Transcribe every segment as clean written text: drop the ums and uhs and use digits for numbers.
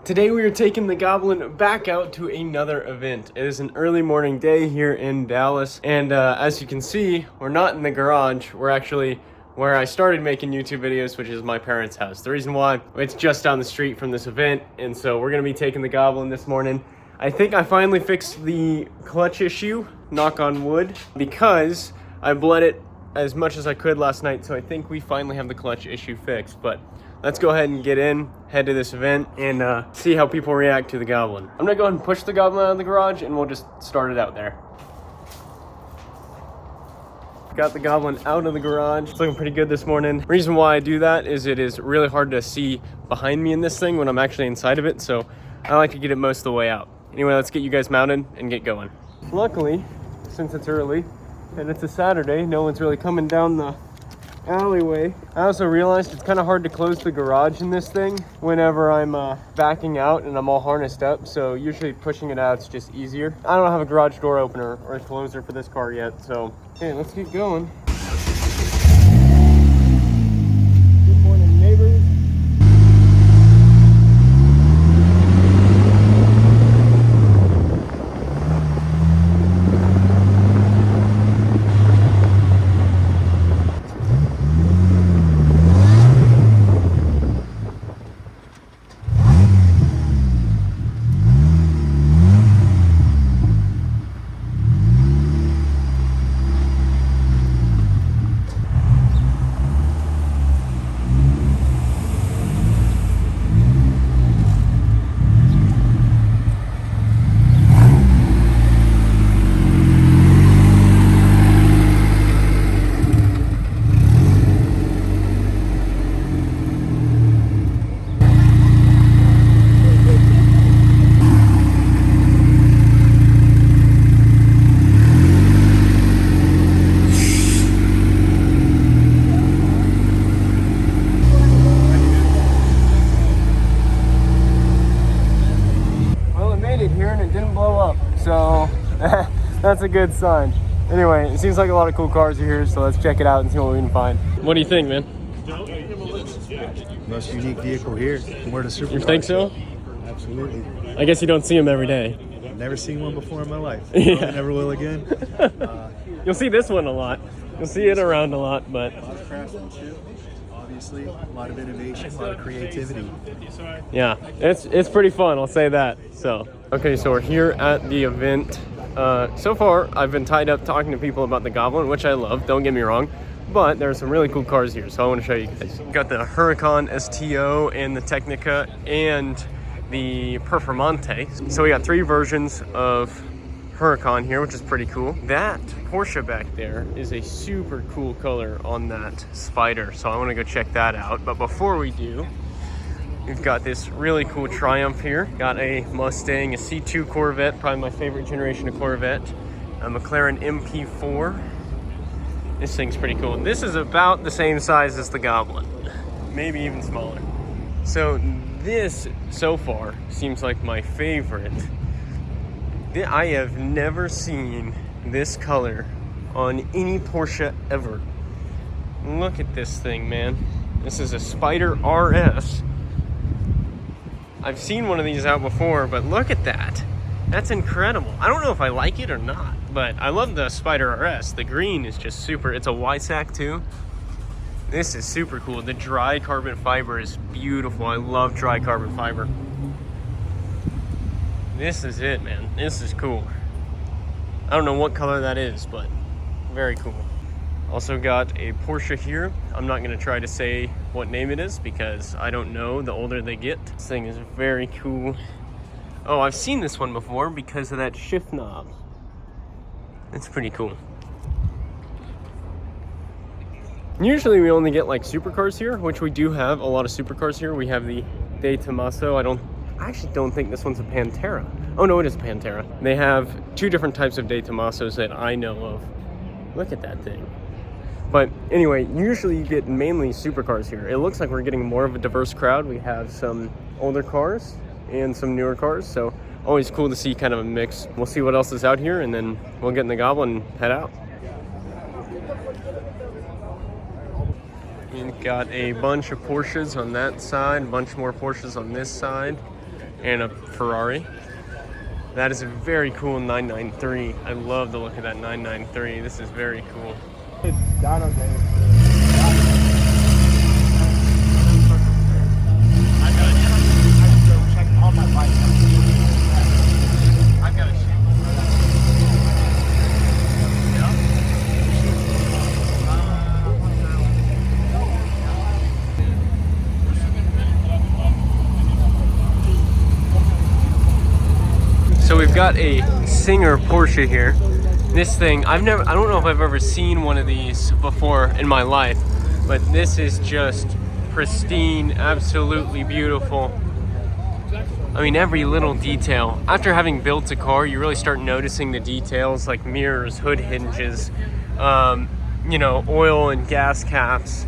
Today we are taking the Goblin back out to another event. It is an early morning day here in Dallas, and as you can see, we're not in the garage. We're actually where I started making YouTube videos, which is my parents' house. The reason why, it's just down the street from this event, and so we're gonna be taking the Goblin this morning. I think I finally fixed the clutch issue, knock on wood, because I bled it as much as I could last night, so I think we finally have the clutch issue fixed. But let's go ahead and get in, head to this event, and see how people react to the Goblin. I'm gonna go ahead and push the Goblin out of the garage, and we'll just start it out there. Got the Goblin out of the garage. It's looking pretty good this morning. Reason why I do that is it is really hard to see behind me in this thing when I'm actually inside of it, so I like to get it most of the way out. Anyway, let's get you guys mounted and get going. Luckily, since it's early and it's a Saturday, no one's really coming down the alleyway. I also realized it's kind of hard to close the garage in this thing whenever I'm backing out and I'm all harnessed up, so usually pushing it out is just easier. I don't have a garage door opener or a closer for this car yet, so okay, let's get going. Good morning, neighbors. So that's a good sign. Anyway, it seems like a lot of cool cars are here, so let's check it out and see what we can find. What do you think, man? Most unique vehicle here. Where the supercars. You think so? Absolutely. I guess you don't see them every day. Never seen one before in my life. Yeah. Probably never will again. You'll see this one a lot. You'll see it around a lot, but A lot of craftsmanship, obviously. A lot of innovation, a lot of creativity. yeah, it's pretty fun, I'll say that. So okay, so we're here at the event. So far I've been tied up talking to people about the Goblin, which I love, don't get me wrong, but there are some really cool cars here, so I want to show you guys. Got the Huracan STO and the Technica and the Performante. So we got three versions of Huracan here, which is pretty cool. That Porsche back there is a super cool color on that Spider, so I want to go check that out. But before we do, we've got this really cool Triumph here. Got a Mustang, a C2 Corvette, probably my favorite generation of Corvette, a McLaren MP4. This thing's pretty cool. This is about the same size as the Goblin, maybe even smaller. So this, so far, seems like my favorite. I have never seen this color on any Porsche ever. Look at this thing, man. This is a Spider RS. I've seen one of these out before, but look at that. That's incredible. I don't know if I like it or not, but I love the Spider RS. The green is just super. It's a Y-sack too. This is super cool. The dry carbon fiber is beautiful. I love dry carbon fiber. This is it, man. This is cool. I don't know what color that is, but very cool. Also got a Porsche here. I'm not gonna try to say what name it is because I don't know the older they get. This thing is very cool. Oh, I've seen this one before because of that shift knob. It's pretty cool. Usually we only get like supercars here, which we do have a lot of supercars here. We have the De Tomaso. I actually don't think this one's a Pantera. Oh no, it is a Pantera. They have two different types of De Tomasos that I know of. Look at that thing. But anyway, usually you get mainly supercars here. It looks like we're getting more of a diverse crowd. We have some older cars and some newer cars, so always cool to see kind of a mix. We'll see what else is out here, and then we'll get in the Goblin and head out. We've got a bunch of Porsches on that side, a bunch more Porsches on this side. and a Ferrari. That is a very cool 993. I love the look of that 993. This is very cool. So we've got a Singer Porsche here. This thing, I don't know if I've ever seen one of these before in my life, but this is just pristine, absolutely beautiful. I mean, every little detail. After having built a car, you really start noticing the details like mirrors, hood hinges, you know, oil and gas caps.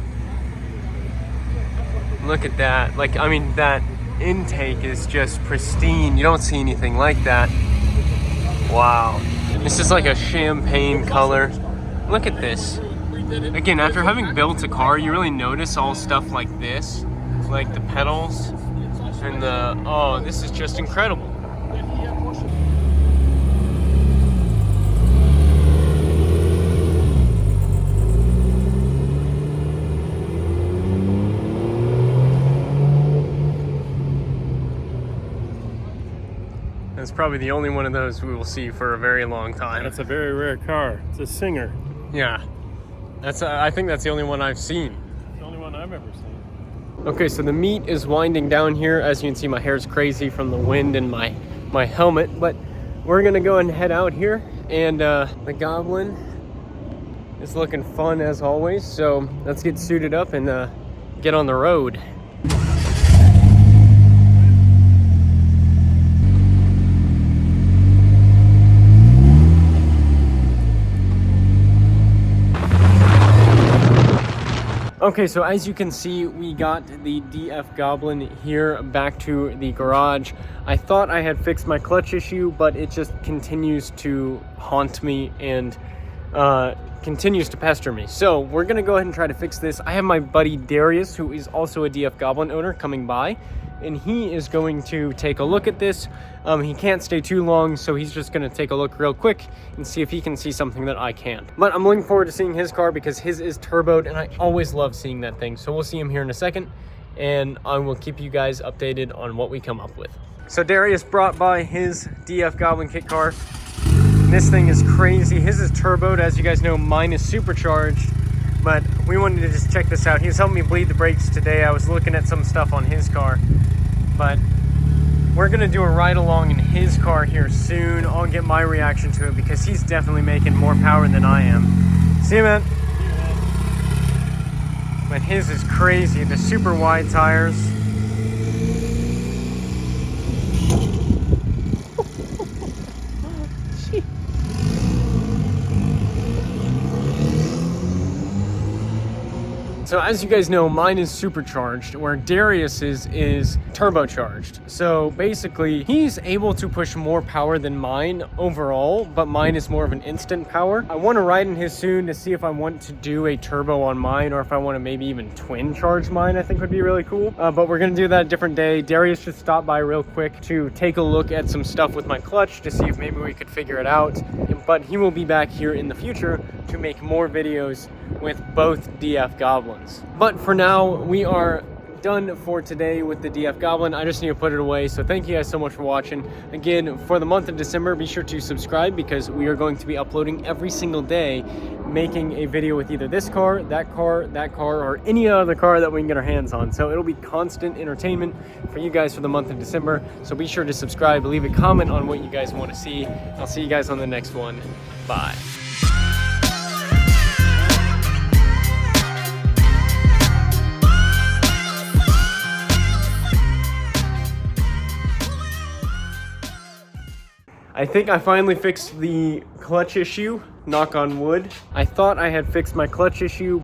Look at that. Like, I mean, that intake is just pristine. You don't see anything like that. Wow. This is like a champagne color. Look at this. Again, after having built a car, you really notice all stuff like this, like the pedals and the, oh, this is just incredible. It's probably the only one of those we will see for a very long time. That's a very rare car. It's a Singer. Yeah, I think that's the only one I've seen. The only one I've ever seen. Okay, so the meet is winding down here. As you can see, my hair's crazy from the wind and my helmet, but we're gonna go and head out here, and the Goblin is looking fun as always. So let's get suited up and get on the road. Okay, so as you can see, we got the DF Goblin here back to the garage. I thought I had fixed my clutch issue, but it just continues to haunt me and continues to pester me. So we're gonna go ahead and try to fix this. I have my buddy Darius, who is also a DF Goblin owner, coming by, and he is going to take a look at this. He can't stay too long, so he's just gonna take a look real quick and see if he can see something that I can't. But I'm looking forward to seeing his car because his is turboed, and I always love seeing that thing. So we'll see him here in a second, and I will keep you guys updated on what we come up with. So Darius brought by his DF Goblin kit car. This thing is crazy. His is turboed, as you guys know. Mine is supercharged, but we wanted to just check this out. He was helping me bleed the brakes today. I was looking at some stuff on his car, but we're gonna do a ride along in his car here soon. I'll get my reaction to it because he's definitely making more power than I am. See you, man. But his is crazy. The super wide tires. So as you guys know, mine is supercharged, where Darius's is turbocharged. So basically, he's able to push more power than mine overall, but mine is more of an instant power. I want to ride in his soon to see if I want to do a turbo on mine, or if I want to maybe even twin charge mine. I think would be really cool. But we're gonna do that a different day. Darius just stopped by real quick to take a look at some stuff with my clutch to see if maybe we could figure it out. But he will be back here in the future to make more videos with both DF Goblins. But for now, we are done for today with the DF Goblin. I just need to put it away. So thank you guys so much for watching. Again, for the month of December, be sure to subscribe because we are going to be uploading every single day, making a video with either this car, that car, or any other car that we can get our hands on. So it'll be constant entertainment for you guys for the month of December. So be sure to subscribe, leave a comment on what you guys want to see. I'll see you guys on the next one. Bye. I think I finally fixed the clutch issue, knock on wood. I thought I had fixed my clutch issue.